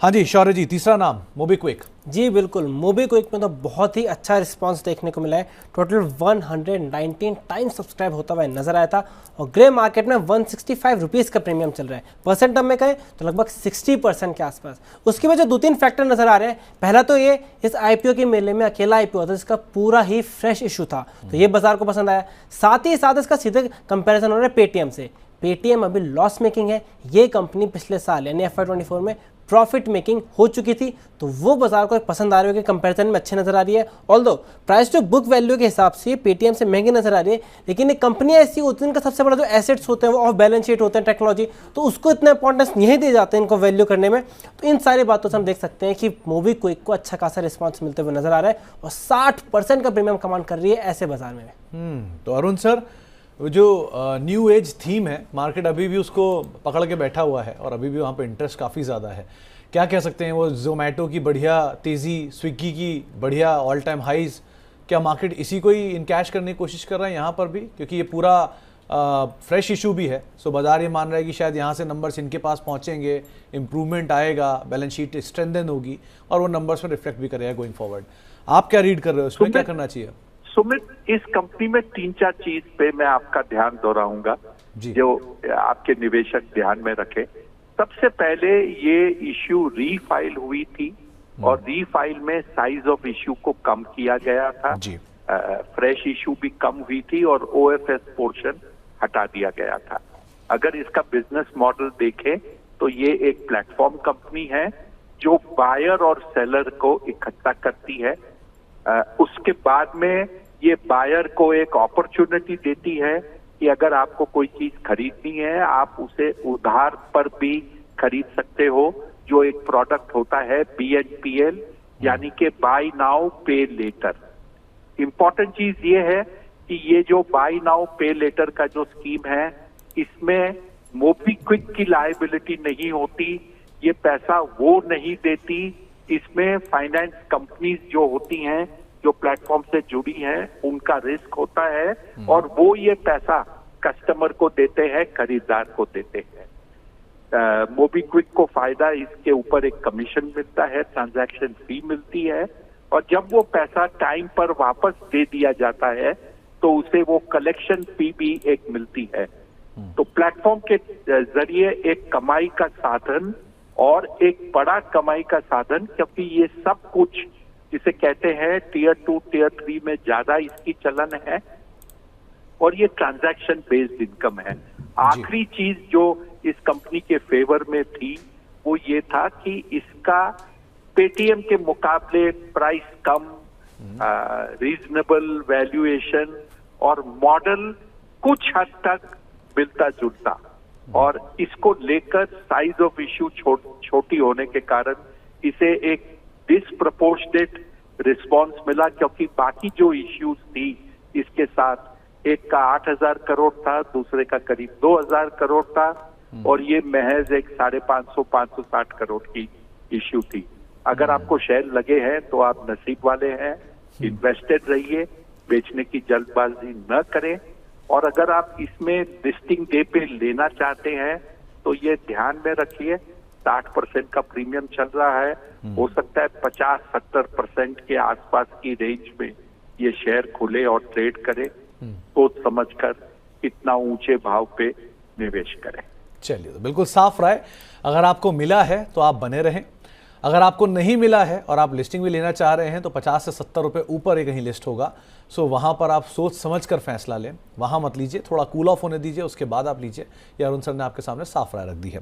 हाँ जी शौर्य जी, तीसरा नाम मोबीक्विक। जी बिल्कुल, मोबीक्विक में तो बहुत ही अच्छा रिस्पांस देखने को मिला है। टोटल 119 टाइम्स सब्सक्राइब होता हुआ नजर आया था और ग्रे मार्केट में 165 रुपीज़ का प्रीमियम चल रहा है। परसेंट टर्म में कहें तो लगभग 60% के आसपास। उसकी वजह 2-3 फैक्टर नजर आ रहे हैं। पहला तो ये, इस आईपीओ के मेले में अकेला आईपीओ था जिसका पूरा ही फ्रेश इशू था, तो ये बाजार को पसंद आया। साथ ही साथ इसका सीधे कंपेरिजन हो रहा है पेटीएम से। पेटीएम अभी लॉस मेकिंग है, ये कंपनी पिछले साल यानी FY24 में प्रॉफिट मेकिंग हो चुकी थी, तो वो बाजार को पसंद आ रही है कि कंपैरिजन में अच्छे नजर आ रही है। Although price to book value के हिसाब से पेटीएम से महंगी नजर आ रही है, लेकिन एक कंपनी ऐसी होती है, इनका सबसे बड़ा जो एसेट्स होते हैं वो ऑफ बैलेंस शीट होते हैं टेक्नोलॉजी, तो उसको इतना इंपॉर्टेंस नहीं दिए जाते हैं इनको वैल्यू करने में। तो इन सारी बातों से हम देख सकते हैं कि मोबीक्विक को अच्छा खासा रिस्पॉन्स मिलते हुए नजर आ रहा है और 60% का प्रीमियम कमांड कर रही है ऐसे बाजार में। तो अरुण सर, जो न्यू एज थीम है, मार्केट अभी भी उसको पकड़ के बैठा हुआ है और अभी भी वहाँ पे इंटरेस्ट काफ़ी ज़्यादा है। क्या कह सकते हैं, वो जोमेटो की बढ़िया तेज़ी, स्विगी की बढ़िया ऑल टाइम हाइज, क्या मार्केट इसी को ही इनकैश करने की कोशिश कर रहा है यहाँ पर भी? क्योंकि ये पूरा फ्रेश इशू भी है, सो बाजार ये मान रहा है कि शायद यहाँ से नंबर्स इनके पास पहुँचेंगे, इम्प्रूवमेंट आएगा, बैलेंस शीट स्ट्रेंथन होगी और वो नंबर्स पर रिफ्लेक्ट भी करेगा गोइंग फॉरवर्ड। आप क्या रीड कर रहे हो, उसमें क्या करना चाहिए? सुमित, इस कंपनी में 3-4 चीज पे मैं आपका ध्यान दोहराऊंगा जो आपके निवेशक ध्यान में रखे। सबसे पहले ये इश्यू रीफाइल हुई थी और रीफाइल में साइज ऑफ इश्यू को कम किया गया था। फ्रेश इश्यू भी कम हुई थी और OFS पोर्शन हटा दिया गया था। अगर इसका बिजनेस मॉडल देखें तो ये एक प्लेटफॉर्म कंपनी है जो बायर और सेलर को इकट्ठा करती है। उसके बाद में ये बायर को एक अपॉर्चुनिटी देती है कि अगर आपको कोई चीज खरीदनी है आप उसे उधार पर भी खरीद सकते हो, जो एक प्रोडक्ट होता है BNPL यानी कि बाय नाउ पे लेटर। इंपॉर्टेंट चीज ये है कि ये जो बाय नाउ पे लेटर का जो स्कीम है, इसमें मोबीक्विक की लायबिलिटी नहीं होती, ये पैसा वो नहीं देती, इसमें फाइनेंस कंपनीज जो होती हैं जो प्लेटफॉर्म से जुड़ी हैं उनका रिस्क होता है और वो ये पैसा कस्टमर को देते हैं, खरीदार को देते हैं। मोबीक्विक को फायदा इसके ऊपर एक कमीशन मिलता है, ट्रांजैक्शन फी मिलती है और जब वो पैसा टाइम पर वापस दे दिया जाता है तो उसे वो कलेक्शन फी भी एक मिलती है। तो प्लेटफॉर्म के जरिए एक कमाई का साधन और एक बड़ा कमाई का साधन, क्योंकि ये सब कुछ जिसे कहते हैं टियर 2 टियर 3 में ज्यादा इसकी चलन है और ये ट्रांजैक्शन बेस्ड इनकम है। आखिरी चीज जो इस कंपनी के फेवर में थी वो ये था कि इसका पेटीएम के मुकाबले प्राइस कम, रीजनेबल वैल्यूएशन और मॉडल कुछ हद तक मिलता जुलता, और इसको लेकर साइज ऑफ इश्यू छोटी होने के कारण इसे एक डिसप्रपोर्शनेट रिस्पांस मिला, क्योंककि बाकी जो इश्यूज थी इसके साथ, एक का 8,000 करोड़ था, दूसरे का करीब 2,000 करोड़ था और ये महज एक 550-560 करोड़ की इश्यू थी। अगर आपको शेयर लगे हैं तो आप नसीब वाले हैं, इन्वेस्टेड रहिए, बेचने की जल्दबाजी न करें। और अगर आप इसमें लिस्टिंग डे पे लेना चाहते हैं तो ये ध्यान में रखिए 60% का प्रीमियम चल रहा है, हो सकता है 50-70% के आसपास की रेंज में ये शेयर खुले और ट्रेड करे, सोच समझकर इतना ऊंचे भाव पे निवेश करें। चलिए, तो बिल्कुल साफ राय। अगर आपको मिला है तो आप बने रहें, अगर आपको नहीं मिला है और आप लिस्टिंग भी लेना चाह रहे हैं तो 50 से 70 रुपये ऊपर ही कहीं लिस्ट होगा, सो वहाँ पर आप सोच समझ कर फैसला लें, वहाँ मत लीजिए, थोड़ा कूल ऑफ होने दीजिए, उसके बाद आप लीजिए। ये अरुण सर ने आपके सामने साफ राय रख दी है।